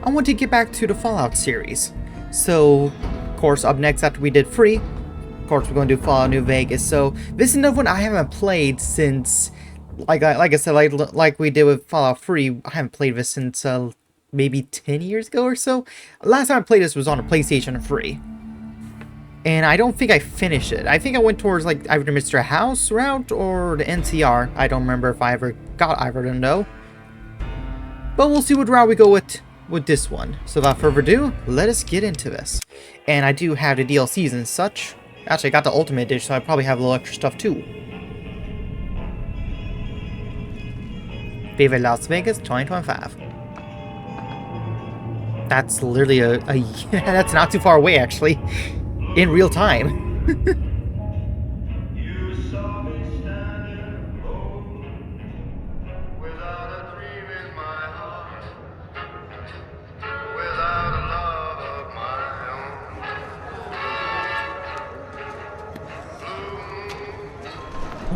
I want to get back to the Fallout series. So, of course, up next after we did Free, of course, we're going to do Fallout New Vegas. So, this is another one I haven't played since, like I said, like we did with Fallout Free, I haven't played this since maybe 10 years ago or so. Last time I played this was on a PlayStation 3. And I don't think I finished it. I think I went towards like either the Mr. House route or the NCR. I don't remember if I ever got either of them though. But we'll see what route we go with this one. So without further ado, let us get into this. And I do have the DLCs and such. Actually, I got the Ultimate Edition, so I probably have a little extra stuff too. Viva Las Vegas 2025. That's literally that's not too far away actually. In real time.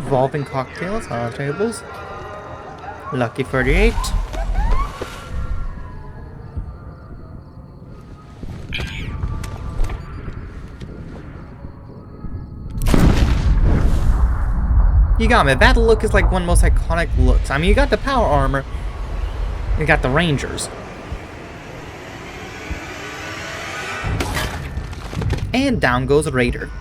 Evolving cocktails on tables. Lucky 38. You got me. That look is like one of the most iconic looks. I mean, you got the power armor. You got the Rangers. And down goes Raider.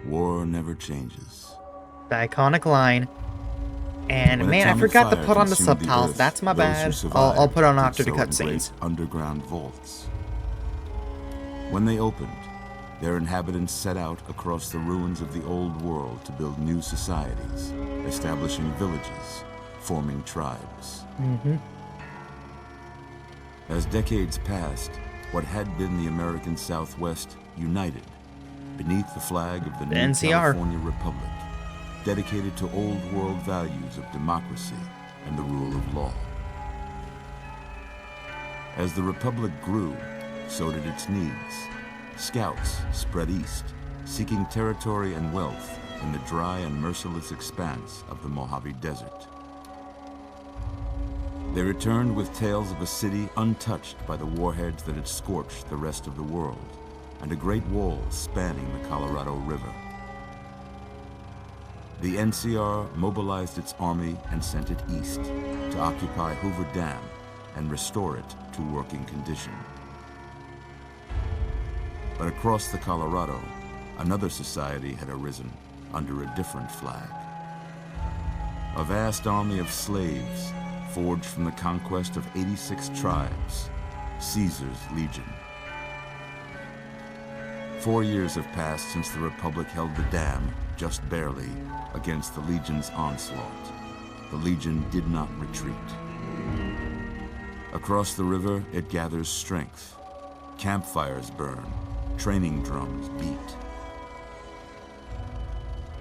War never changes. The iconic line. And When man, I atomic forgot to fire put on the consumed subtitles. earth, That's my those who bad. survived I'll put on did after the so in cutscenes. great underground vaults. When they opened, their inhabitants set out across the ruins of the old world to build new societies, establishing villages, forming tribes. As decades passed, what had been the American Southwest united beneath the flag of the new NCR. California Republic, dedicated to old world values of democracy and the rule of law. As the Republic grew, so did its needs. Scouts spread east, seeking territory and wealth in the dry and merciless expanse of the Mojave Desert. They returned with tales of a city untouched by the warheads that had scorched the rest of the world, and a great wall spanning the Colorado River. The NCR mobilized its army and sent it east to occupy Hoover Dam and restore it to working condition. But across the Colorado, another society had arisen under a different flag. A vast army of slaves forged from the conquest of 86 tribes, Caesar's Legion. 4 years have passed since the Republic held the dam, just barely, against the Legion's onslaught. The Legion did not retreat. Across the river, it gathers strength. Campfires burn, training drums beat.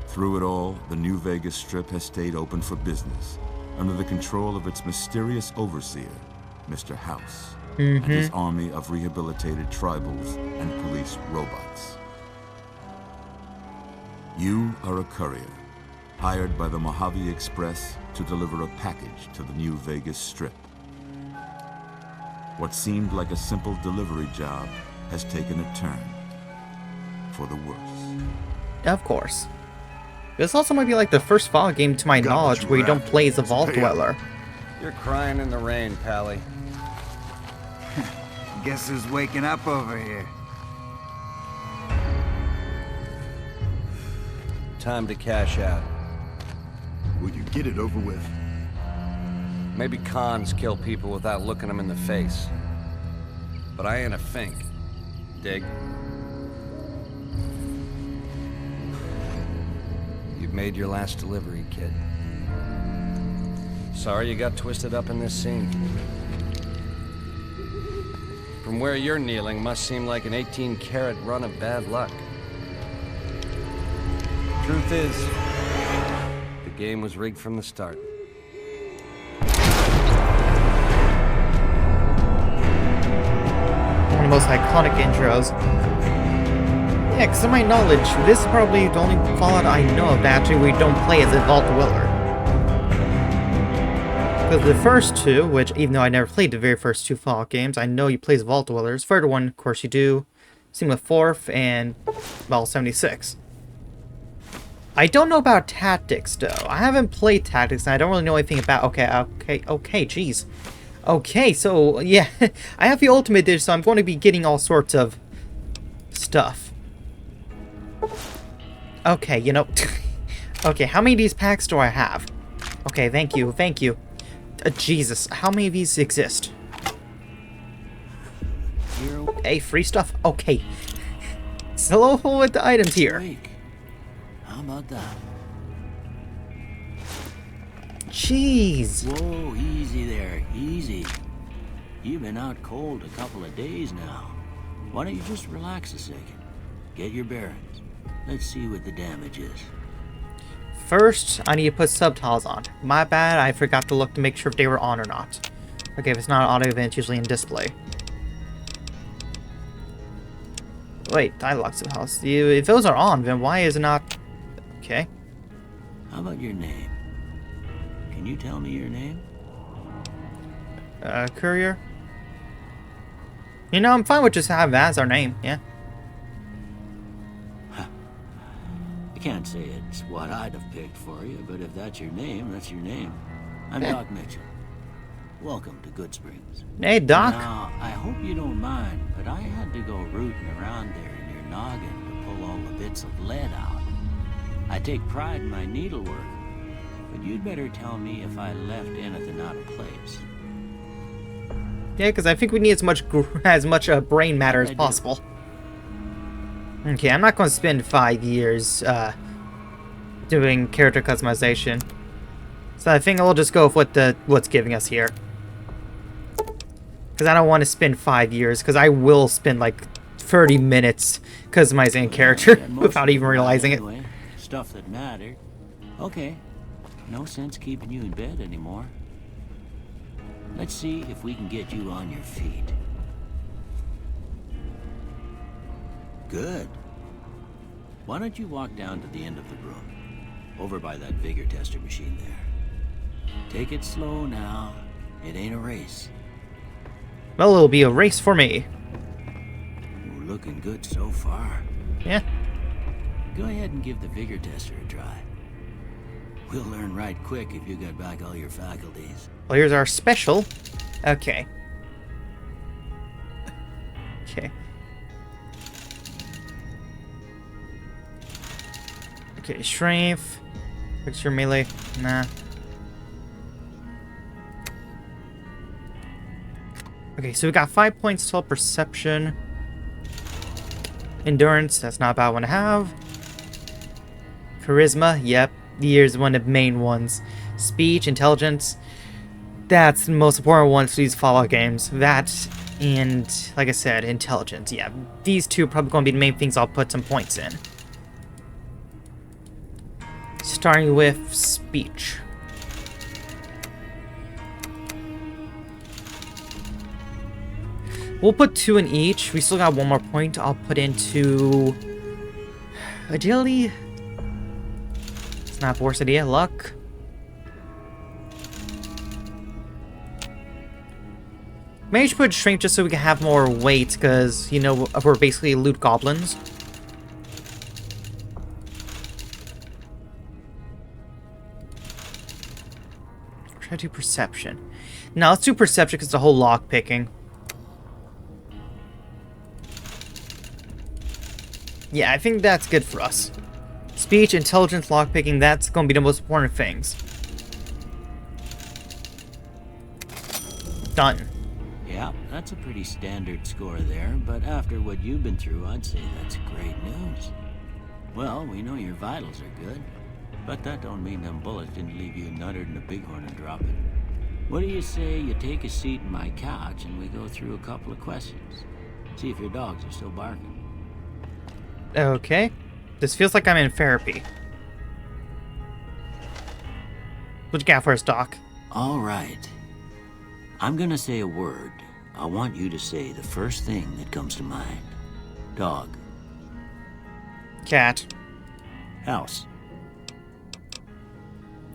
Through it all, the New Vegas Strip has stayed open for business, under the control of its mysterious overseer, Mr. House, and his army of rehabilitated tribals and police robots. You are a courier, hired by the Mojave Express to deliver a package to the New Vegas Strip. What seemed like a simple delivery job has taken a turn for the worse. Of course. This also might be like the first Fallout game to my knowledge where you don't play as a vault dweller. You're crying in the rain, Pally. Guess who's waking up over here? Time to cash out. Will you get it over with? Maybe cons kill people without looking them in the face. But I ain't a fink. Dig? You've made your last delivery, kid. Sorry you got twisted up in this scene. From where you're kneeling must seem like an 18-carat run of bad luck. Truth is, Game was rigged from the start. One of the most iconic intros. Yeah, because to my knowledge, this is probably the only Fallout I know of that actually we don't play as a Vault Dweller. Because the first two, which even though I never played the very first two Fallout games, I know you play as Vault Dwellers. Third one, of course, you do. Same with fourth and, well, 76. I don't know about Tactics, though. I haven't played Tactics, and I don't really know anything about... Okay, jeez. Okay, so, yeah. I have the Ultimate Edition, so I'm going to be getting all sorts of stuff. Okay, you know... Okay, how many of these packs do I have? Okay, thank you. Jesus, how many of these exist? Hey, free stuff? Okay. Slow with the items here. How about that? Jeez. Whoa, easy there, easy. You've been out cold a couple of days now. Why don't you just relax a second? Get your bearings. Let's see what the damage is. First, I need to put subtitles on. My bad, I forgot to look to make sure if they were on or not. Okay, if it's not audio, then it's usually in display. Wait, dialogue subtitles. If those are on, then why is it not... Okay. How about your name? Can you tell me your name? Courier? You know, I'm fine with just having that as our name, yeah. I can't say it's what I'd have picked for you, but if that's your name, that's your name. I'm Doc Mitchell. Welcome to Goodsprings. Hey, Doc. Now, I hope you don't mind, but I had to go rooting around there in your noggin to pull all the bits of lead out. I take pride in my needlework, but you'd better tell me if I left anything out of place. Yeah, because I think we need as much brain matter as possible. Okay, I'm not going to spend 5 years doing character customization, so I think I'll just go with what's giving us here. Because I don't want to spend 5 years, because I will spend like 30 minutes customizing a character without even realizing it. Anyway, stuff that mattered. Okay, no sense keeping you in bed anymore. Let's see if we can get you on your feet. Good. Why don't you walk down to the end of the room, over by that vigor tester machine there. Take it slow now. It ain't a race. Well, it'll be a race for me. We're looking good so far. Yeah. Go ahead and give the vigor tester a try. We'll learn right quick if you got back all your faculties. Well, here's our special. Okay. Okay. Okay, strength. What's your melee? Nah. Okay, so we got 5 points total perception. Endurance, that's not a bad one to have. Charisma, yep. Here's one of the main ones. Speech, intelligence. That's the most important ones for these Fallout games. That and, like I said, intelligence. Yeah, these two are probably going to be the main things I'll put some points in. Starting with speech. We'll put 2 in each. We still got 1 more point. I'll put into agility. It's not the worst idea. Luck. Maybe I should put strength just so we can have more weight, because, you know, we're basically loot goblins. Try to do perception. No, let's do perception because the whole lock picking. Yeah, I think that's good for us. Speech, intelligence, lockpicking, that's going to be the most important things. Done. Yeah, that's a pretty standard score there, but after what you've been through, I'd say that's great news. Well, we know your vitals are good, but that don't mean them bullets didn't leave you nuttered in a bighorn and drop it. What do you say you take a seat in my couch and we go through a couple of questions? See if your dogs are still barking. Okay. This feels like I'm in therapy. What you got for us, Doc? All right. I'm gonna say a word. I want you to say the first thing that comes to mind. Dog. Cat. House.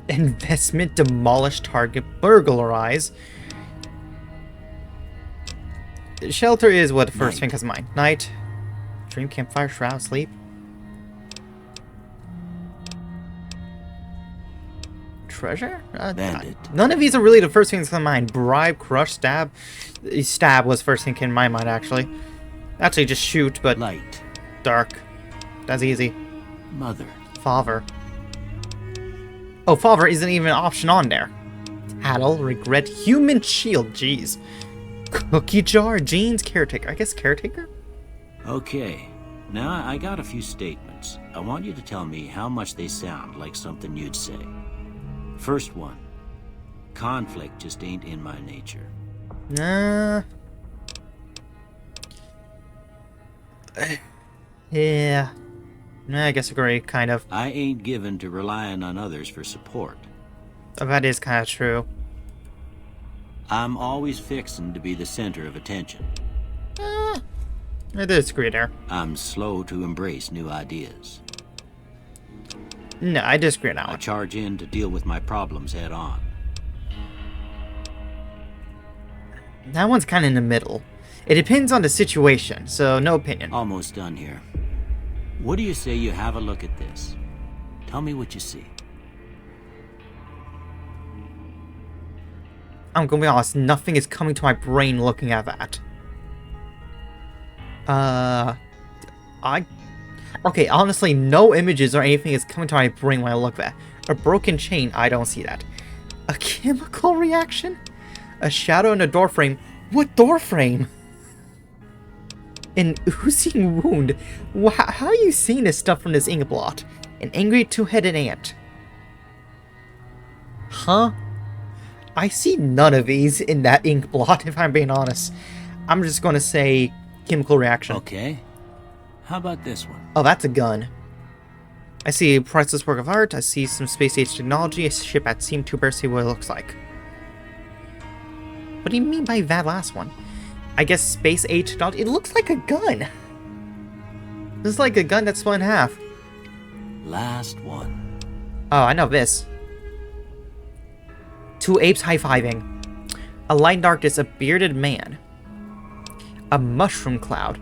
Investment, demolish, target, burglarize. Shelter is what the first thing comes to mind. Night. Dream, campfire, shroud, sleep. Treasure? Bandit. None of these are really the first things that come to mind. Bribe, crush, stab. Stab was first thing in my mind, actually. Actually, just shoot, but Light. dark. That's easy. Mother. Father. Oh, father isn't even an option on there. Tattle, regret, human shield, jeez. Cookie jar, jeans, caretaker. I guess caretaker? Okay. Now I got a few statements. I want you to tell me how much they sound like something you'd say. First one. Conflict just ain't in my nature. Nah. Yeah. Nah, I guess agree, kind of. I ain't given to relying on others for support. That is kind of true. I'm always fixin' to be the center of attention. I disagree there. I'm slow to embrace new ideas. No, I disagree on that I one. charge in to deal with my problems head on. That one's kind of in the middle. It depends on the situation, so no opinion. Almost done here. What do you say you have a look at this? Tell me what you see. I'm gonna be honest, nothing is coming to my brain looking at that. Okay, honestly, no images or anything is coming to my brain when I look at that. A broken chain, I don't see that. A chemical reaction? A shadow in a door frame? What door frame? An oozing wound? How are you seeing this stuff from this ink blot? An angry two-headed ant? Huh? I see none of these in that ink blot, if I'm being honest. I'm just gonna say chemical reaction. Okay. How about this one? Oh, that's a gun. I see a priceless work of art. I see some space-age technology. A ship at sea. To better see what it looks like. What do you mean by that last one? I guess space-age technology. It looks like a gun. This is like a gun that's split in half. Last one. Oh, I know this. Two apes high-fiving. A light in darkness. A bearded man. A mushroom cloud.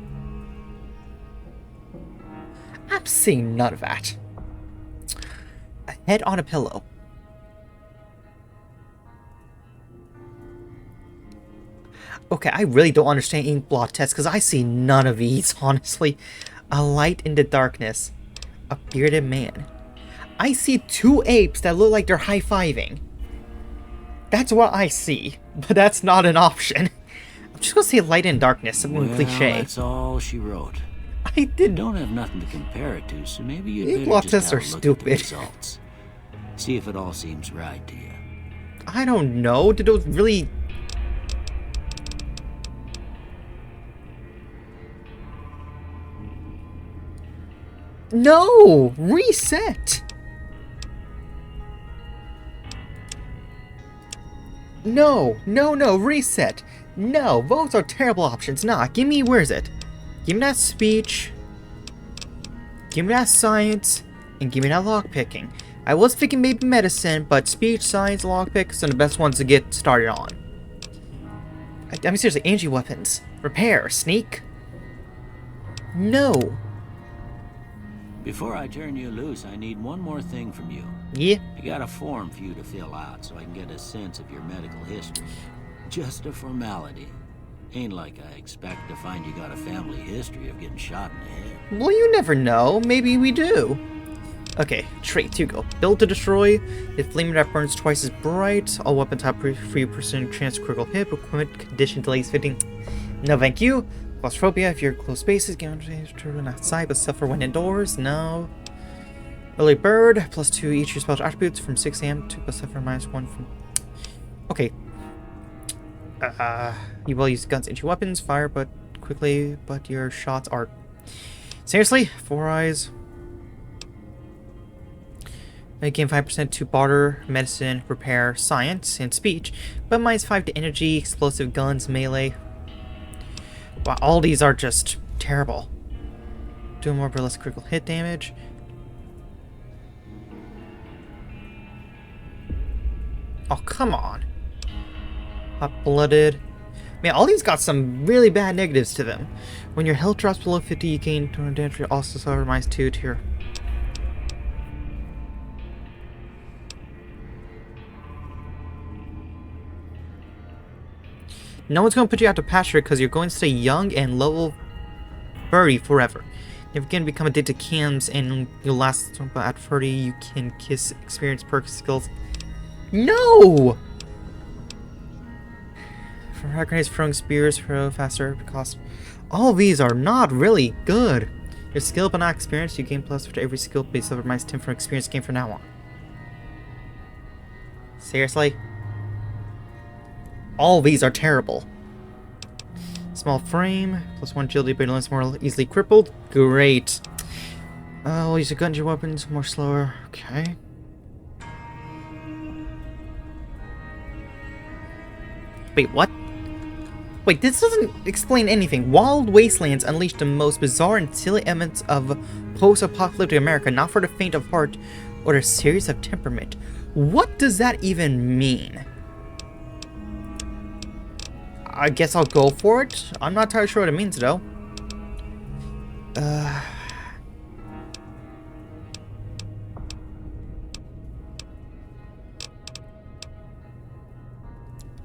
I'm seeing none of that. A head on a pillow. Okay, I really don't understand ink blot tests because I see none of these, honestly. A light in the darkness. A bearded man. I see two apes that look like they're high-fiving. That's what I see, but that's not an option. I'm just gonna say light and darkness, something Well, cliche. that's all she wrote. I did. Don't have nothing to compare it to, so maybe you'd Ink better blot just tests have are a look at the stupid. results. See if it all seems right to you. I don't know. Did those really... No! Reset! No! No, no, reset! No, those are terrible options. Nah, give me, where is it? Give me that speech. Give me that science. And give me that lockpicking. I was thinking maybe medicine, but speech, science, lockpicks are the best ones to get started on. I mean, seriously, energy weapons. Repair, sneak. No. Before I turn you loose, I need one more thing from you. Yeah. I got a form for you to fill out so I can get a sense of your medical history. Just a formality. Ain't like I expect to find you got a family history of getting shot in the head. Well, you never know. Maybe we do. Okay, trait 2 go. Build to destroy. The flame that burns twice as bright. All weapons have 3% chance of critical hit. Equipment condition delays 15. No, thank you. Claustrophobia, if you're in close spaces, get on outside, but suffer when indoors. No. Early bird, +2 each your spell's attributes from 6 AM to +7 -1 from. Okay. You will use guns into weapons, fire but quickly, but your shots are. Seriously? 4 eyes. They gain 5% to barter, medicine, repair, science, and speech, but -5 to energy, explosive guns, melee. Wow, all these are just terrible. Do more but less critical hit damage. Oh, come on. Hot-blooded. Man, all these got some really bad negatives to them. When your health drops below 50, you gain 200 damage. Also suffer -2 to your... No one's going to put you out to pasture because you're going to stay young and level 30 forever. Never again become addicted to cams and you'll last at 30. You can kiss experience perks skills. No! For hard grenades, throwing spears, throw faster cost. All these are not really good. Your skill but not experience, you gain plus for every skill based over -10 from experience gain from now on. Seriously? All these are terrible. Small frame, +1 agility, but less more easily crippled. Great. We'll use your guns, your weapons, more slower. Okay. Wait, what? Wait, this doesn't explain anything. Wild Wastelands unleashed the most bizarre and silly elements of post-apocalyptic America, not for the faint of heart or the serious of temperament. What does that even mean? I guess I'll go for it. I'm not entirely sure what it means, though.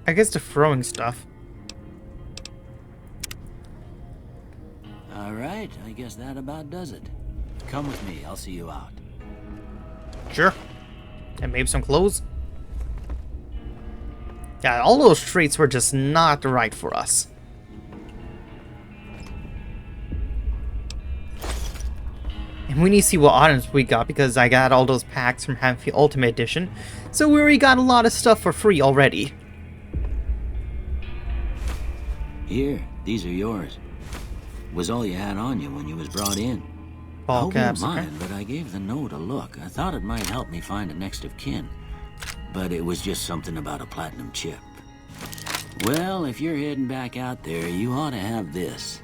I guess the throwing stuff. Alright, I guess that about does it. Come with me, I'll see you out. Sure. And maybe some clothes. Yeah, all those traits were just not right for us. And we need to see what items we got because I got all those packs from Happy Ultimate Edition. So we already got a lot of stuff for free already. Here, these are yours. Was all you had on you when you was brought in. Ball caps, I okay. wouldn't mind, but I gave the note a look. I thought it might help me find a next of kin. But it was just something about a platinum chip. Well, if you're heading back out there, you ought to have this.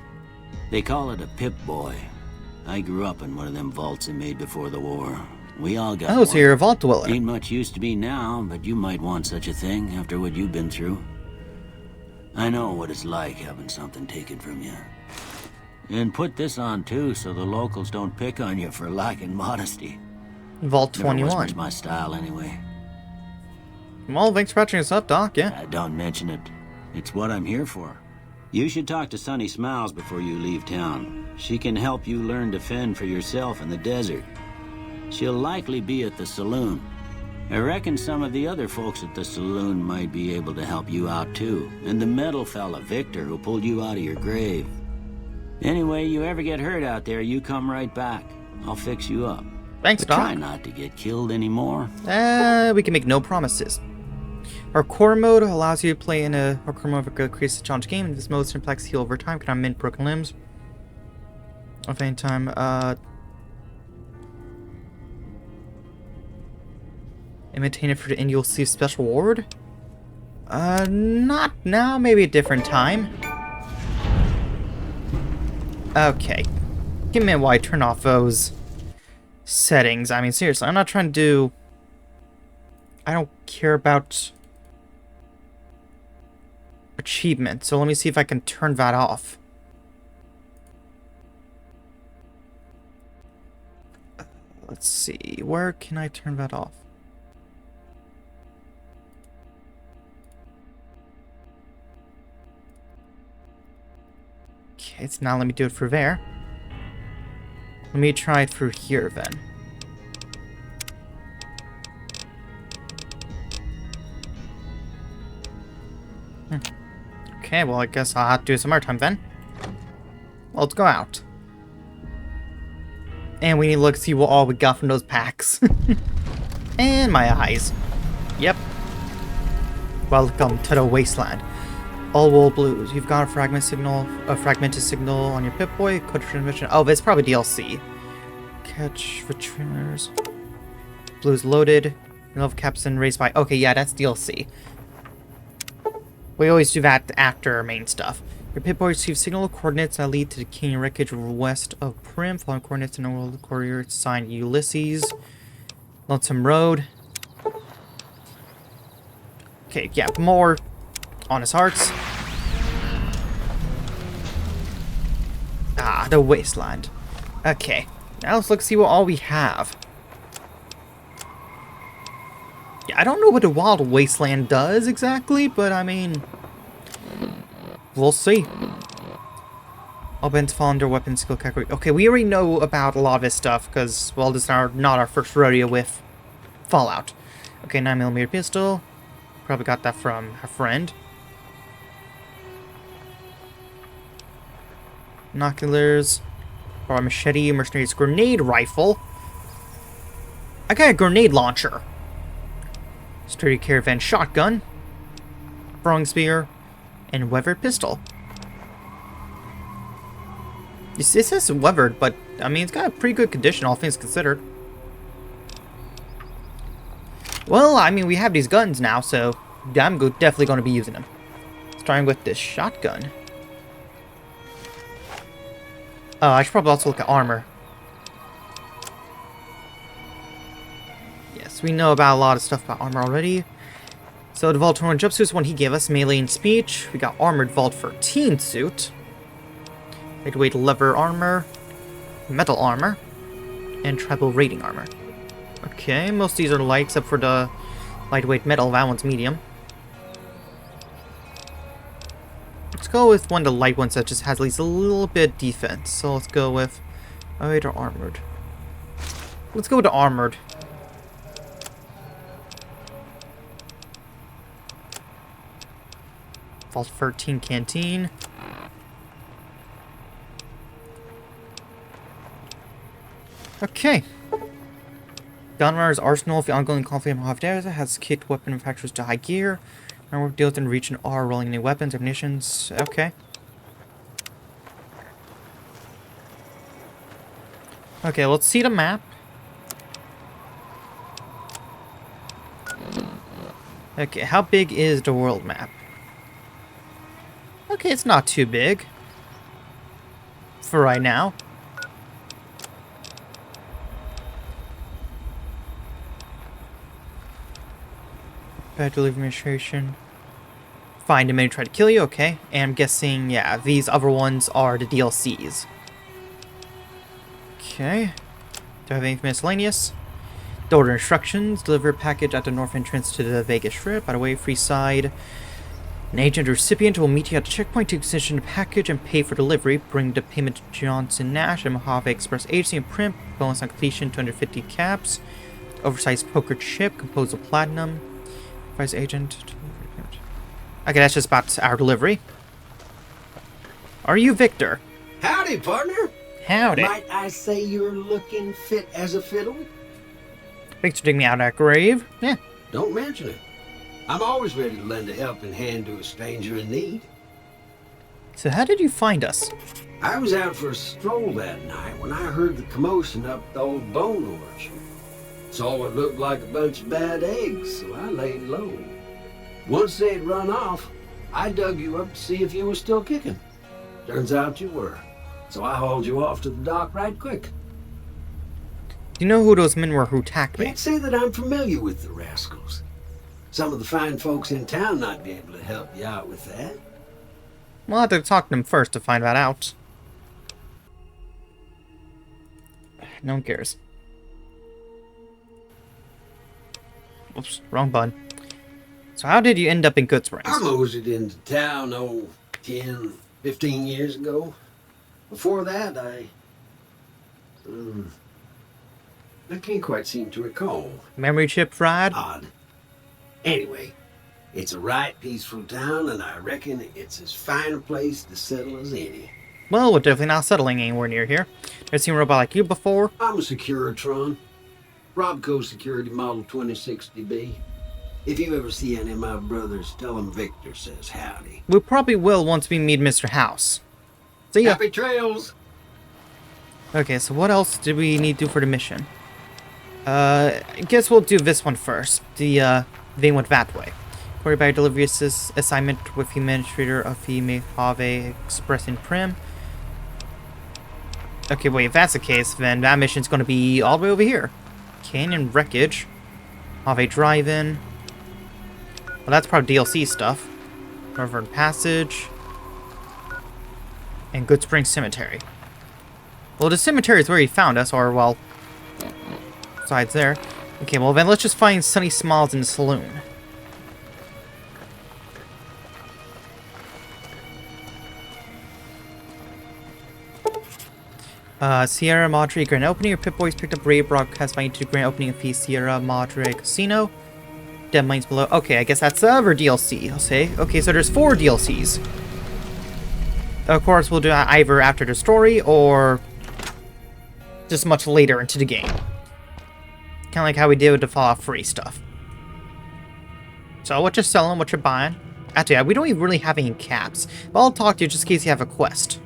They call it a Pip-Boy. I grew up in one of them vaults they made before the war. We all got Oh, so one. you're a vault dweller. Ain't much use to be now, but you might want such a thing after what you've been through. I know what it's like having something taken from you. And put this on too, so the locals don't pick on you for lacking modesty. Vault Never was 21. much my style anyway. Well, thanks for patching us up, Doc, yeah. Don't mention it. It's what I'm here for. You should talk to Sunny Smiles before you leave town. She can help you learn to fend for yourself in the desert. She'll likely be at the saloon. I reckon some of the other folks at the saloon might be able to help you out too. And the metal fella, Victor, who pulled you out of your grave. Anyway, you ever get hurt out there, you come right back. I'll fix you up. Thanks, But try Doc. not to get killed anymore. We can make no promises. Our core mode allows you to play in a hardcore mode that creates a challenge game. In this mode, simplex heal over time. Can I mend broken limbs? Of any time, and maintain it for the end, you'll see a special reward? Not now, maybe a different time. Okay. Give me a minute while I turn off those settings. I mean, seriously, I'm not trying to do... I don't care about achievement, so let me see if I can turn that off. Let's see, where can I turn that off? Okay, it's now let me do it through there. Let me try it through here then. Okay, well, I guess I'll have to do some more time then. Well, let's go out. And we need to look see what all we got from those packs. And my eyes. Yep. Welcome to the wasteland. All wool blues. You've got a fragmented signal on your Pip-Boy. Code transmission. Oh, it's probably DLC. Catch the trimmers. Blue's loaded. Love capstan raised by... Okay, yeah, that's DLC. We always do that after main stuff. Your Pip-Boy receives signal coordinates that lead to the Canyon wreckage west of Prim. Following coordinates in the world courier signed Ulysses. Lonesome Road. Okay, yeah, more Honest Hearts. Ah, the Wasteland. Okay, now let's look see what all we have. Yeah, I don't know what the Wild Wasteland does exactly, but I mean, we'll see. Open to fall under weapon skill category. Okay, we already know about a lot of this stuff because, well, this is not our first rodeo with Fallout. Okay, 9mm pistol. Probably got that from a friend. Binoculars. Or a machete, mercenary's grenade rifle. I got a grenade launcher. Sturdy caravan shotgun. Throwing spear. And weathered pistol. This says weathered, but I mean, it's got a pretty good condition, all things considered. Well, I mean, we have these guns now, so I'm definitely going to be using them. Starting with this shotgun. Oh, I should probably also look at armor. Yes, we know about a lot of stuff about armor already. So the Vault 21 jumpsuit is one he gave us. Melee and speech. We got armored Vault 13 suit. Lightweight leather armor. Metal armor. And tribal rating armor. Okay, most of these are light except for the lightweight metal. That one's medium. Let's go with one of the light ones that just has at least a little bit of defense. So let's go with... Oh, wait, or armored. Let's go with the armored. Vault 13 canteen. Okay. Gunrunner's arsenal of the ongoing conflict in Havdeza has kicked weapon manufacturers to high gear. Our work deals in region are rolling new weapons, ammunitions. Okay. Okay, let's see the map. Okay, how big is the world map? Okay, it's not too big. For right now. Federal administration. Find him and try to kill you, okay. And I'm guessing, yeah, these other ones are the DLCs. Okay. Do I have anything miscellaneous? The order instructions. Deliver a package at the north entrance to the Vegas Strip. By the way, free side. An agent or recipient will meet you at the checkpoint to position the package and pay for delivery. Bring the payment to Johnson Nash and Mojave Express Agency and print. Bonus on completion, 250 caps. Oversized poker chip composed of platinum. Vice agent. Okay, that's just about our delivery. Are you Victor? Howdy, partner. Howdy. Might I say you're looking fit as a fiddle? Thanks for digging me out of that grave. Yeah. Don't mention it. I'm always ready to lend a helping hand to a stranger in need. So how did you find us? I was out for a stroll that night when I heard the commotion up the old bone orchard. Saw what looked like a bunch of bad eggs, so I laid low. Once they had run off, I dug you up to see if you were still kicking. Turns out you were, so I hauled you off to the dock right quick. Do you know who those men were who attacked me? Can't say that I'm familiar with the rascals. Some of the fine folks in town might be able to help you out with that. We'll have to talk to them first to find that out. No one cares. Oops, wrong button. So how did you end up in Goodsprings? I moseyed into town, 10, 15 years ago. Before that, I can't quite seem to recall. Memory chip fried? Odd. Anyway, it's a right peaceful town, and I reckon it's as fine a place to settle as any. Well, we're definitely not settling anywhere near here. Never seen a robot like you before. I'm a Securitron. Robco Security Model 2060B. If you ever see any of my brothers, tell them Victor says howdy. We probably will once we meet Mr. House. See ya. Happy trails! Okay, so what else do we need to do for the mission? I guess we'll do this one first. The vein went that way. Quarry by delivery assignment with the administrator of the Mojave Express in Prim. Okay, wait, if that's the case, then that mission's going to be all the way over here. Canyon Wreckage. Mojave Drive-In. Well, that's probably DLC stuff. Northern Passage. And Good Spring Cemetery. Well, the cemetery is where he found us, or, well, besides there. Okay, well then let's just find Sunny Smiles in the saloon. Sierra Madre Grand Opening. Your Pip-Boys picked up radio broadcast by to the Grand Opening of the Sierra Madre Casino. Dead Mines Below. Okay, I guess that's the other DLC, I'll say. Okay, so there's 4 DLCs. Of course, we'll do that either after the story, or just much later into the game. Kind of like how we did with the Fallout 3 stuff. So, what you're selling, what you're buying. Actually, we don't even really have any caps. But I'll talk to you just in case you have a quest.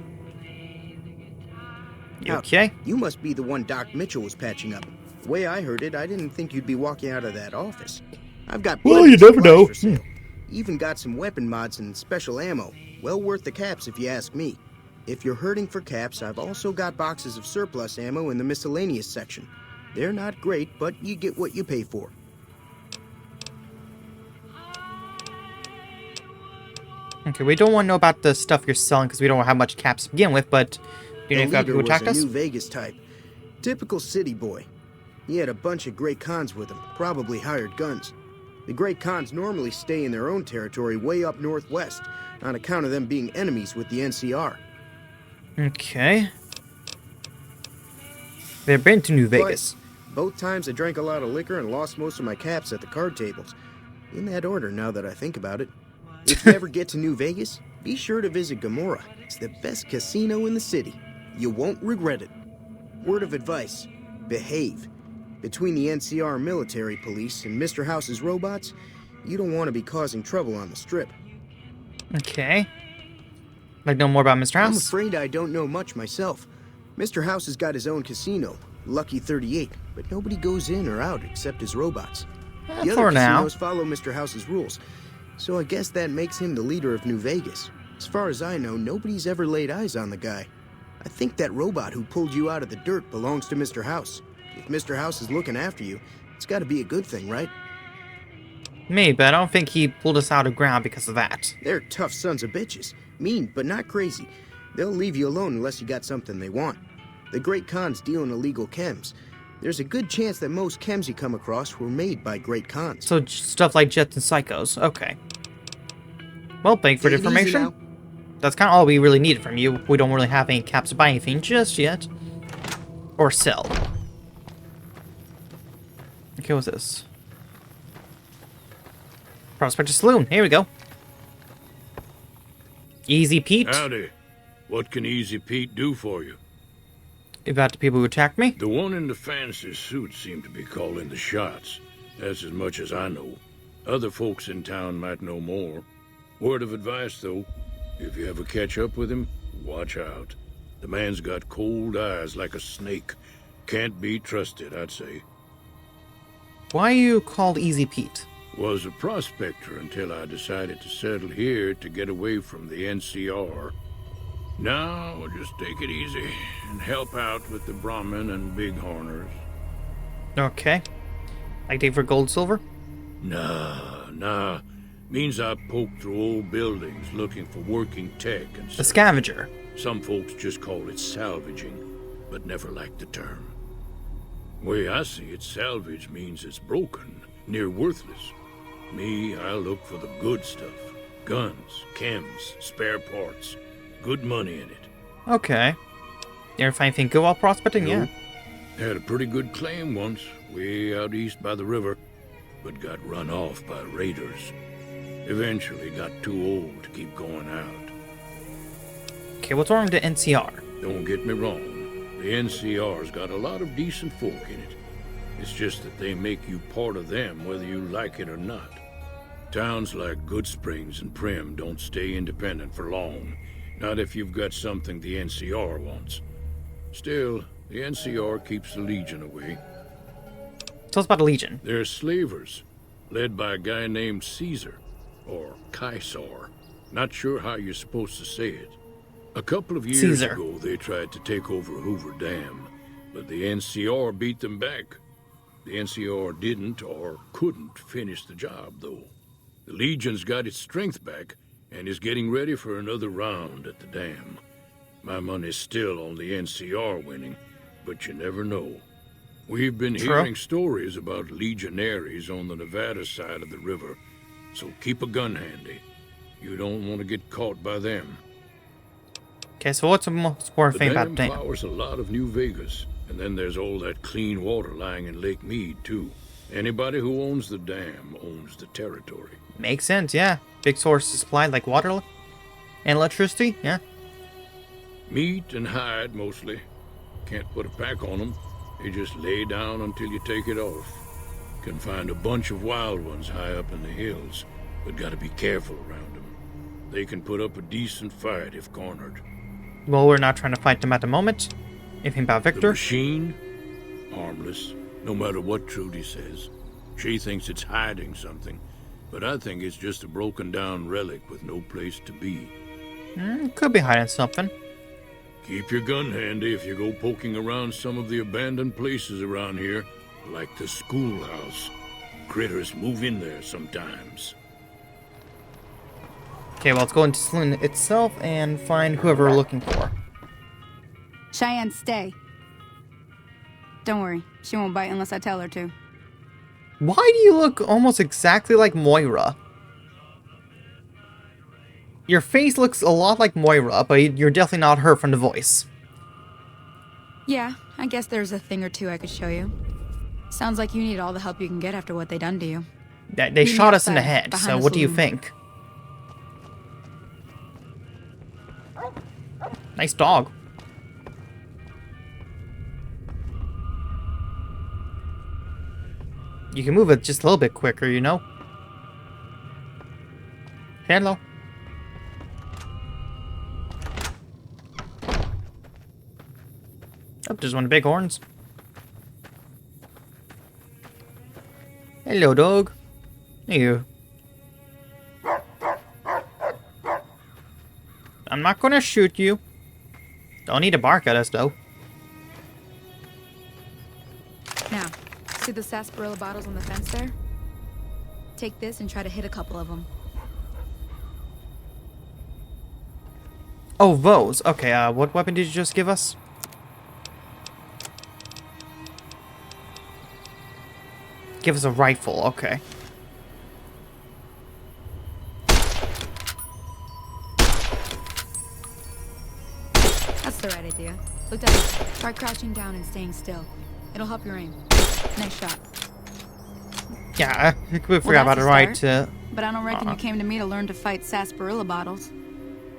You okay? You must be the one Doc Mitchell was patching up. The way I heard it, I didn't think you'd be walking out of that office. I've got well, you never know. For sale. Even got some weapon mods and special ammo. Well worth the caps if you ask me. If you're hurting for caps, I've also got boxes of surplus ammo in the miscellaneous section. They're not great, but you get what you pay for. Okay, we don't want to know about the stuff you're selling because we don't have much caps to begin with, but do you know if you have people who attacked us? New Vegas type. Typical city boy. He had a bunch of Great Khans with him, probably hired guns. The Great Khans normally stay in their own territory way up northwest, on account of them being enemies with the NCR. Okay. They've been to New Vegas. But both times I drank a lot of liquor and lost most of my caps at the card tables. In that order, now that I think about it. If you ever get to New Vegas, be sure to visit Gomorrah. It's the best casino in the city. You won't regret it. Word of advice, behave. Between the NCR military police and Mr. House's robots, you don't want to be causing trouble on the strip. Okay. Like know more about Mr. House? I'm afraid I don't know much myself. Mr. House has got his own casino, Lucky 38, but nobody goes in or out except his robots. The other casinos follow Mr. House's rules, so I guess that makes him the leader of New Vegas. As far as I know, nobody's ever laid eyes on the guy. I think that robot who pulled you out of the dirt belongs to Mr. House. If Mr. House is looking after you, it's got to be a good thing, right? Maybe, but I don't think he pulled us out of ground because of that. They're tough sons of bitches. Mean, but not crazy. They'll leave you alone unless you got something they want. The Great Khans deal in illegal chems. There's a good chance that most chems you come across were made by Great Khans. So stuff like Jets and Psychos. Okay. Well, thank you for the information. That's kind of all we really needed from you. We don't really have any caps to buy anything just yet. Or sell. Okay, what's this? Prospector Saloon. Here we go. Easy Pete. Howdy. What can Easy Pete do for you? About the people who attacked me? The one in the fancy suit seemed to be calling the shots. That's as much as I know. Other folks in town might know more. Word of advice, though. If you ever catch up with him, watch out. The man's got cold eyes like a snake. Can't be trusted, I'd say. Why are you called Easy Pete? Was a prospector until I decided to settle here to get away from the NCR. Now, we'll just take it easy and help out with the Brahmin and Bighorners. Okay. Like dig for gold, silver? Nah. Means I poke through old buildings looking for working tech and A scavenger. Some folks just call it salvaging, but never liked the term. Way I see it, salvage means it's broken, near worthless. Me, I look for the good stuff. Guns, chems, spare parts. Good money in it. Okay. You ever find anything good while prospecting? Nope. Yeah. Had a pretty good claim once, way out east by the river, but got run off by raiders. Eventually got too old to keep going out. Okay, what's wrong with the NCR? Don't get me wrong. The NCR's got a lot of decent folk in it. It's just that they make you part of them whether you like it or not. Towns like Good Springs and Prim don't stay independent for long. Not if you've got something the NCR wants. Still, the NCR keeps the Legion away. Tell us about the Legion. They're slavers, led by a guy named Caesar, or Caesar. Not sure how you're supposed to say it. A couple of years ago, they tried to take over Hoover Dam, but the NCR beat them back. The NCR didn't or couldn't finish the job, though. The Legion's got its strength back and is getting ready for another round at the dam. My money's still on the NCR winning, but you never know. We've been hearing stories about legionaries on the Nevada side of the river, so keep a gun handy. You don't want to get caught by them. Okay, so what's the most important thing about the dam? The dam powers a lot of New Vegas, and then there's all that clean water lying in Lake Mead, too. Anybody who owns the dam owns the territory. Makes sense, yeah. Big source of supply like water and electricity, yeah. Meat and hide, mostly. Can't put a pack on them. They just lay down until you take it off. Can find a bunch of wild ones high up in the hills, but gotta be careful around them. They can put up a decent fight if cornered. Well, we're not trying to fight them at the moment. Anything about Victor? The machine? Harmless, no matter what Trudy says. She thinks it's hiding something, but I think it's just a broken down relic with no place to be. Could be hiding something. Keep your gun handy if you go poking around some of the abandoned places around here, like the schoolhouse. Critters move in there sometimes. Okay, well, let's go into Saloon itself and find whoever we're looking for. Cheyenne, stay. Don't worry, she won't bite unless I tell her to. Why do you look almost exactly like Moira? Your face looks a lot like Moira, but you're definitely not her from the voice. Yeah, I guess there's a thing or two I could show you. Sounds like you need all the help you can get after what they done to you. They shot us in the head, so what do you think? Nice dog. You can move it just a little bit quicker, you know? Hello. Oh, there's one of the big horns. Hello, dog. Hey, you. I'm not gonna shoot you. Don't need to bark at us, though. Now, see the sarsaparilla bottles on the fence there? Take this and try to hit a couple of them. Oh, those. Okay, what weapon did you just give us? Give us a rifle, okay. That's the right idea. Look down. Try crouching down and staying still. It'll help your aim. Nice shot. Yeah, I forgot about it, right? But I don't reckon you came to me to learn to fight sarsaparilla bottles.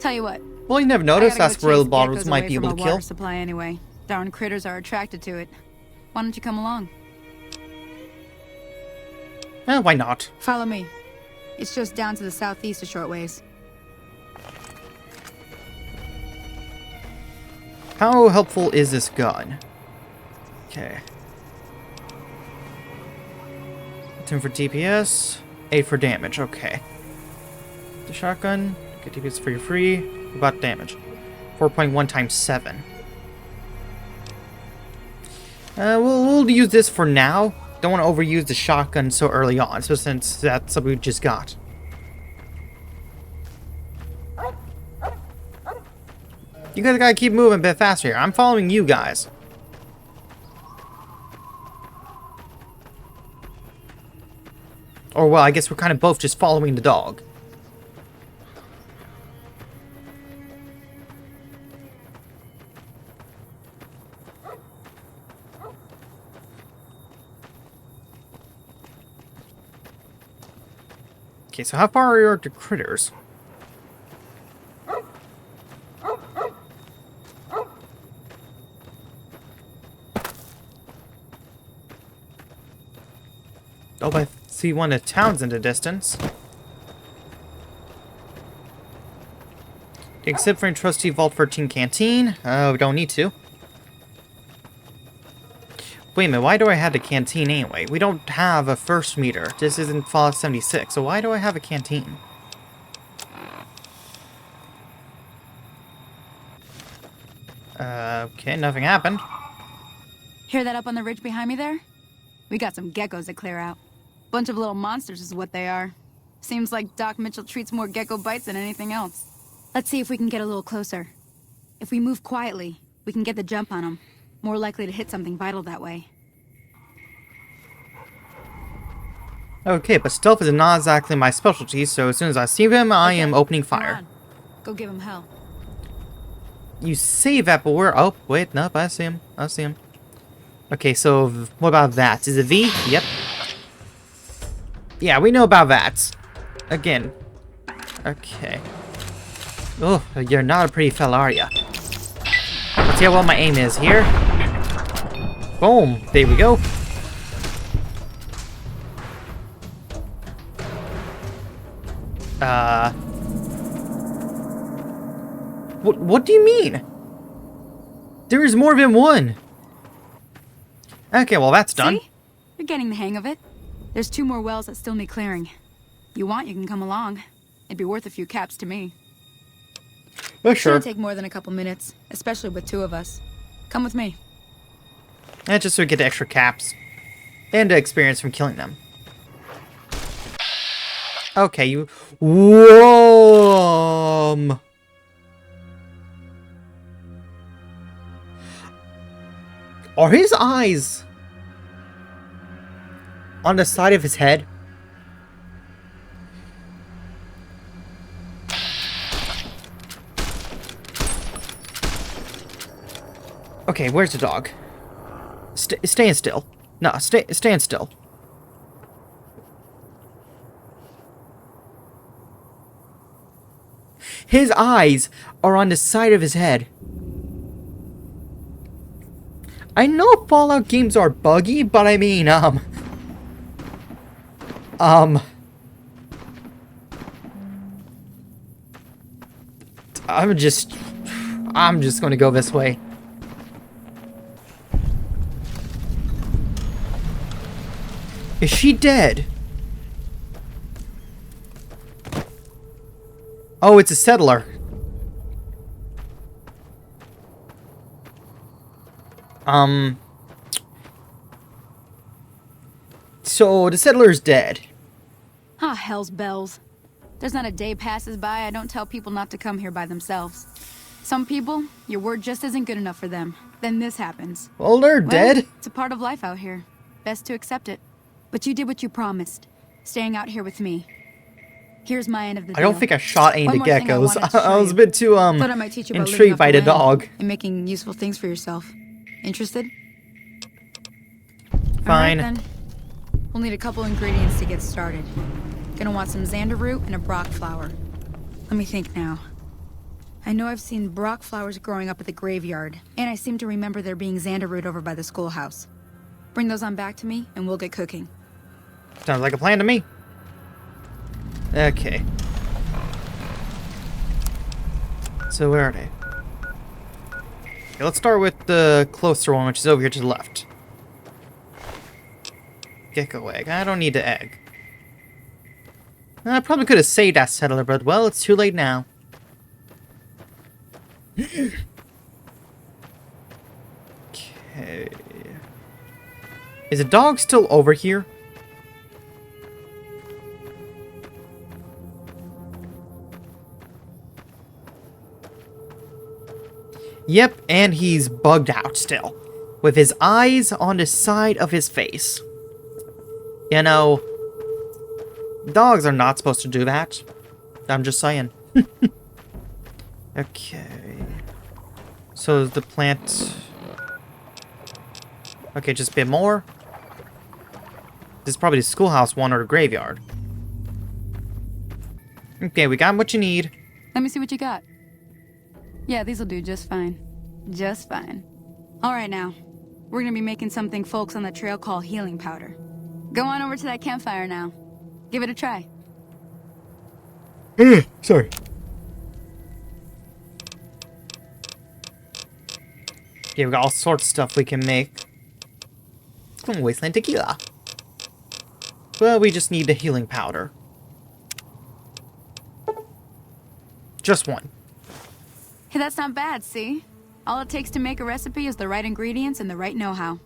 Tell you what. Well, you never noticed sarsaparilla bottles might be able to kill. Water supply anyway. Darn critters are attracted to it. Why don't you come along? Why not? Follow me. It's just down to the southeast a short ways. How helpful is this gun? Okay. 10 for DPS, 8 for damage, okay. The shotgun, get DPS for free. What about damage? 4.1 times 7. We'll use this for now. Don't want to overuse the shotgun so early on, so since that's something we just got. You guys gotta keep moving a bit faster here. I'm following you guys. Or, well, I guess we're kind of both just following the dog. Okay, so how far are the critters? Oh, I see one of the towns in the distance. Except for a trusty Vault 13 canteen. We don't need to. Wait a minute, why do I have the canteen anyway? We don't have a first meter. This isn't Fallout 76, so why do I have a canteen? Okay, nothing happened. Hear that up on the ridge behind me there? We got some geckos to clear out. Bunch of little monsters is what they are. Seems like Doc Mitchell treats more gecko bites than anything else. Let's see if we can get a little closer. If we move quietly, we can get the jump on them. More likely to hit something vital that way. Okay, but stealth is not exactly my specialty, so as soon as I see him, I am opening fire. Go give him hell. You say that, but we're... Oh, wait, nope, I see him. I see him. Okay, so what about that? Is it V? Yep. Yeah, we know about that. Again. Okay. Oh, you're not a pretty fella, are ya? Let's see how well my aim is here. Boom. There we go. What do you mean? There is more than one. Okay, well that's done. See? You're getting the hang of it. There's 2 more wells that still need clearing. You want, you can come along. It'd be worth a few caps to me. Oh, sure. Shouldn't take more than a couple minutes, especially with 2 of us. Come with me. And just so we get the extra caps. And the experience from killing them. Okay, you... Whoa! Are his eyes on the side of his head? Okay, where's the dog? Stand still. No, stand still. His eyes are on the side of his head. I know Fallout games are buggy, but I mean, I'm just gonna go this way. Is she dead? Oh, it's a settler. So the settler's dead. Ah, hell's bells. There's not a day passes by I don't tell people not to come here by themselves. Some people, your word just isn't good enough for them. Then this happens. Well, they're dead. It's a part of life out here. Best to accept it. But you did what you promised. Staying out here with me. Here's my end of the deal. I don't think I shot any of the geckos. I was a bit too Thought I might teach you about intrigued by the dog. And making useful things for yourself. Interested? Fine. All right, then. We'll need a couple ingredients to get started. Gonna want some xander root and a brock flower. Let me think now. I know I've seen brock flowers growing up at the graveyard, and I seem to remember there being xander root over by the schoolhouse. Bring those on back to me, and we'll get cooking. Sounds like a plan to me. Okay. So where are they? Okay, let's start with the closer one, which is over here to the left. Gecko egg. I don't need the egg. I probably could have saved that settler, but well, it's too late now. Okay. Is the dog still over here? Yep, and he's bugged out still, with his eyes on the side of his face. You know, dogs are not supposed to do that. I'm just saying. Okay. So the plant... Okay, just a bit more. This is probably the schoolhouse one or the graveyard. Okay, we got what you need. Let me see what you got. Yeah, these'll do just fine. Just fine. Alright now. We're gonna be making something folks on the trail call healing powder. Go on over to that campfire now. Give it a try. Sorry. Yeah, we got all sorts of stuff we can make. from Wasteland Tequila. Well, we just need the healing powder. Just one. Hey, that's not bad, see? All it takes to make a recipe is the right ingredients and the right know-how.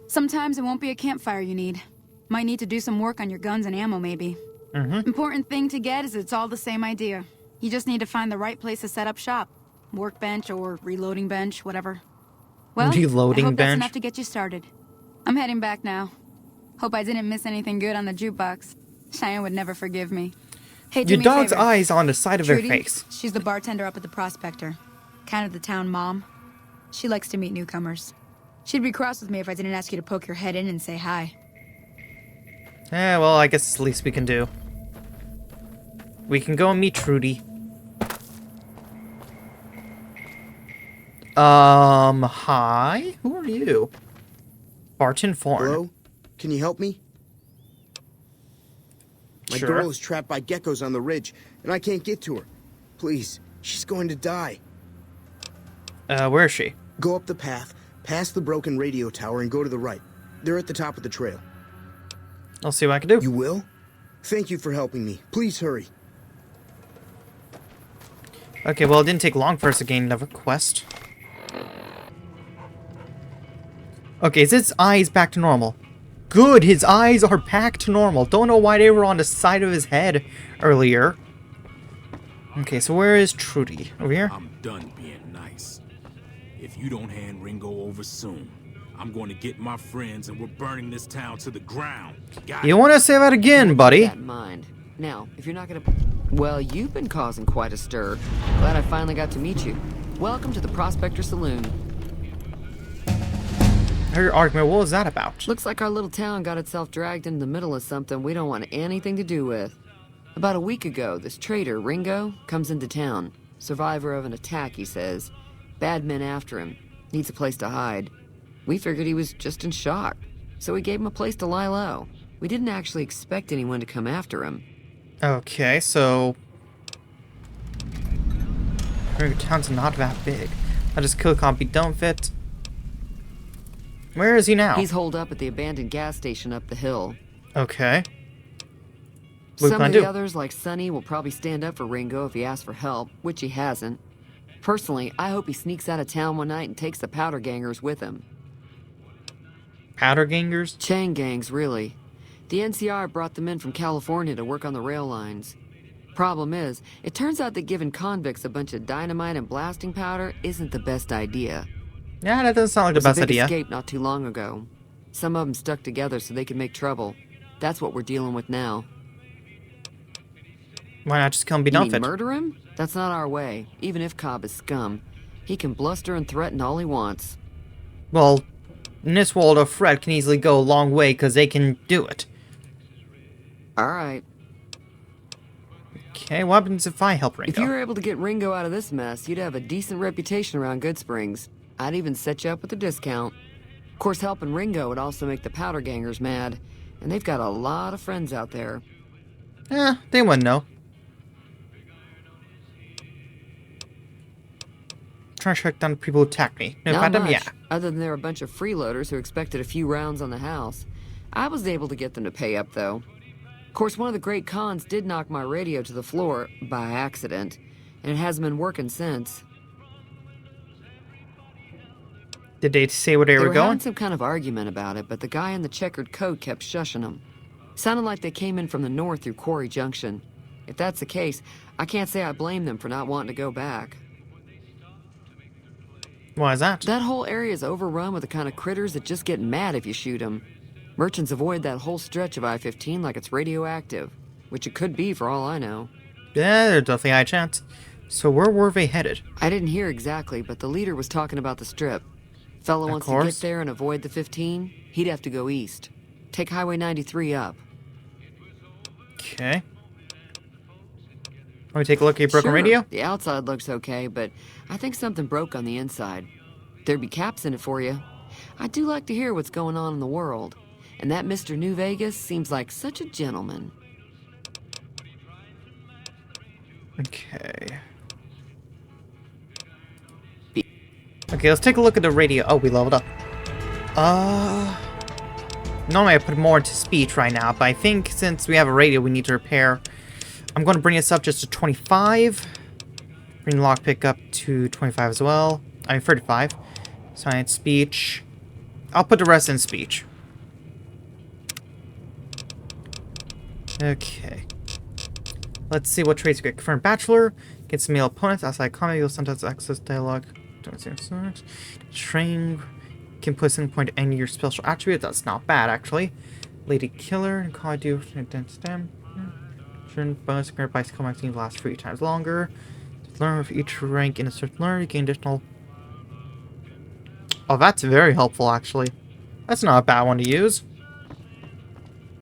Sometimes it won't be a campfire you need. Might need to do some work on your guns and ammo, maybe. Important thing to get is it's all the same idea. You just need to find the right place to set up shop. Workbench or reloading bench, whatever. Well, reloading I hope bench? that's enough to get you started. I'm heading back now. Hope I didn't miss anything good on the jukebox. Cheyenne would never forgive me. Hey, do Your me a dog's favor. eyes on the side of her Trudy, face. she's the bartender up at the Prospector. Kind of the town mom. She likes to meet newcomers. She'd be cross with me if I didn't ask you to poke your head in and say hi. Well, I guess it's the least we can do. We can go and meet Trudy. Hi? Who are you? Barton Foreign. Hello? Can you help me? My Sure. girl is trapped by geckos on the ridge, and I can't get to her. Please, she's going to die. Where is she? Go up the path, past the broken radio tower, and go to the right. They're at the top of the trail. I'll see what I can do. You will? Thank you for helping me. Please hurry. Okay, well, it didn't take long for us to gain another quest. Okay, is his eyes back to normal? Good, his eyes are back to normal. Don't know why they were on the side of his head earlier. Okay, so where is Trudy? Over here? I'm done being nice. If you don't hand Ringo over soon, I'm going to get my friends and we're burning this town to the ground. Got You want to say that again, buddy? Keep that in mind. Now, if you're not gonna... Well, you've been causing quite a stir. Glad I finally got to meet you. Welcome to the Prospector Saloon. Her argument, what was that about? Looks like our little town got itself dragged into the middle of something we don't want anything to do with. About a week ago, this traitor, Ringo, comes into town. Survivor of an attack, he says. Bad men after him. Needs a place to hide. We figured he was just in shock, so we gave him a place to lie low. We didn't actually expect anyone to come after him. Okay, so... Your town's not that big. I'll just kill can't be done fit. Where is he now? He's holed up at the abandoned gas station up the hill. Okay. What Some can I of the do? others, like Sonny, will probably stand up for Ringo if he asks for help, which he hasn't. Personally, I hope he sneaks out of town one night and takes the powder gangers with him. Powder gangers? Chain gangs, really. The NCR brought them in from California to work on the rail lines. Problem is, it turns out that giving convicts a bunch of dynamite and blasting powder isn't the best idea. Yeah, that doesn't sound like the best There was a big idea. escape not too long ago. Some of them stuck together so they could make trouble. That's what we're dealing with now. Why not just come be You done mean fit? murder him? That's not our way, even if Cobb is scum. He can bluster and threaten all he wants. Well, in this world, a threat can easily go a long way because they can do it. Alright. Okay, what happens if I help Ringo? If you were able to get Ringo out of this mess, you'd have a decent reputation around Goodsprings. I'd even set you up with a discount. Of course, helping Ringo would also make the powder gangers mad, and they've got a lot of friends out there. They wouldn't know. Trying to track down the people who attacked me. No, Not find them, much, yeah. other than they're a bunch of freeloaders who expected a few rounds on the house. I was able to get them to pay up, though. Of course, one of the great cons did knock my radio to the floor, by accident, and it hasn't been working since. Did they say where they were Having going? some kind of argument about it, but the guy in the checkered coat kept shushing them. Sounded like they came in from the north through Quarry Junction. If that's the case, I can't say I blame them for not wanting to go back. Why is that? That whole area is overrun with the kind of critters that just get mad if you shoot them. Merchants avoid that whole stretch of I-15 like it's radioactive, which it could be for all I know. Yeah, there's definitely a high chance. So where were they headed? I didn't hear exactly, but the leader was talking about the strip. Fellow wants to get there and avoid the 15, he'd have to go east. Take Highway 93 up. Okay. Want me to take a look at your broken radio? The outside looks okay, but I think something broke on the inside. There'd be caps in it for you. I do like to hear what's going on in the world. And that Mr. New Vegas seems like such a gentleman. Okay. Okay, let's take a look at the radio. Oh, we leveled up. Normally I put more into speech right now, but I think since we have a radio we need to repair, I'm going to bring this up just to 25. Bring the lockpick up to 25 as well. I mean 35. Science, speech. I'll put the rest in speech. Okay. Let's see what traits we get. Confirmed bachelor. Gets male opponents outside combat. You'll sometimes access dialogue. Train. Can put in point to any of your special attribute. That's not bad, actually. Lady Killer. Call do intense damage. Turn bonus compared by skill maxing lasts 3 times longer. Learn with each rank in a certain learn. You gain additional. Oh, that's very helpful, actually. That's not a bad one to use.